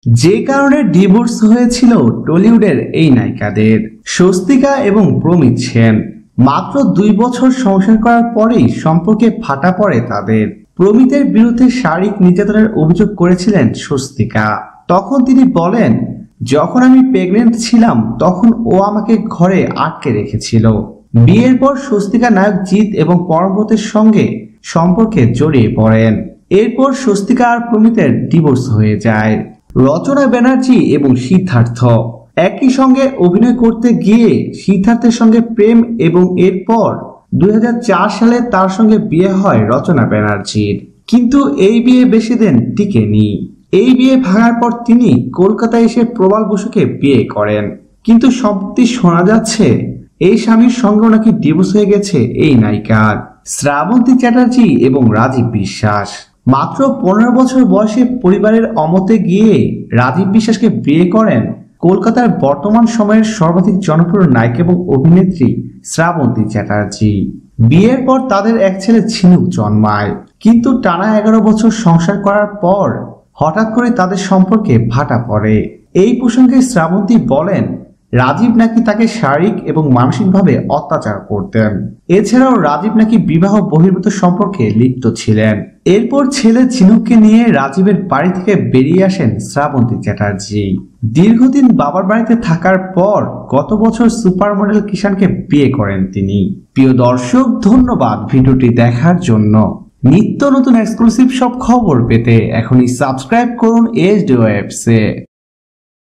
যে কারণে ডিভোর্স হয়েছিল টলিউডের এই নায়িকাদের স্বস্তিকা এবং প্রমিত সেন। মাত্র 2 বছর সংসার করার পরেই সম্পর্কে ফাটা পড়ে তাদের। প্রমিতের বিরুদ্ধে শারীরিক নির্যাতনের অভিযোগ করেছিলেন স্বস্তিকা। তখন তিনি বলেন, যখন আমি প্রেগনেন্ট ছিলাম তখন ও আমাকে ঘরে আটকে রেখেছিল। বিয়ের পর স্বস্তিকা নায়ক জিৎ এবং পরমব্রতের সঙ্গে সম্পর্কে জড়িয়ে পড়েন। এরপর স্বস্তিকা আর প্রমিতের ডিভোর্স হয়ে যায়। রচনা ব্যানার্জি এবং সিদ্ধার্থ একই সঙ্গে অভিনয় করতে গিয়ে সিদ্ধার্থের সঙ্গে প্রেম এবং এরপর 2004 সালে তার সঙ্গে বিয়ে হয় রচনা ব্যানার্জির। কিন্তু এই বিয়ে বেশি দিন টিকেনি। এই বিয়ে ভাঙার পর তিনি কলকাতায় এসে প্রবাল বসুকে বিয়ে করেন। কিন্তু সম্প্রতি শোনা যাচ্ছে এই স্বামীর সঙ্গেও নাকি ডিভোর্স হয়ে গেছে এই নায়িকার। শ্রাবন্তী চ্যাটার্জি এবং রাজীব বিশ্বাস মাত্র 15 বছর বয়সে পরিবারের অমতে গিয়ে রাজীব বিশ্বাসকে বিয়ে করেন কলকাতার বর্তমান সময়ের সর্বাধিক জনপ্রিয় নায়িকা এবং অভিনেত্রী শ্রাবন্তী চ্যাটার্জি। বিয়ের পর তাদের এক ছেলে ঝিনুক জন্মায়। কিন্তু টানা 11 বছর সংসার করার পর হঠাৎ করে তাদের সম্পর্কে ভাটা পড়ে। এই প্রসঙ্গে শ্রাবন্তী বলেন, রাজীব নাকি তাকে শারীরিক এবং মানসিকভাবে অত্যাচার করতেন। এছাড়াও রাজীব নাকি বিবাহ বহির্ভূত সম্পর্কে লিপ্ত ছিলেন। এরপর ছেলে ঝিনুককে নিয়ে রাজীবের বাড়ি থেকে বেরিয়ে আসেন শ্রাবন্তী চ্যাটার্জি। দীর্ঘদিন বাবার বাড়িতে থাকার পর গত বছর সুপার মডেল কিষানকে বিয়ে করেন তিনি। প্রিয় দর্শক, ধন্যবাদ ভিডিওটি দেখার জন্য। নিত্য নতুন এক্সক্লুসিভ সব খবর পেতে এখনই সাবস্ক্রাইব করুন HD Waves।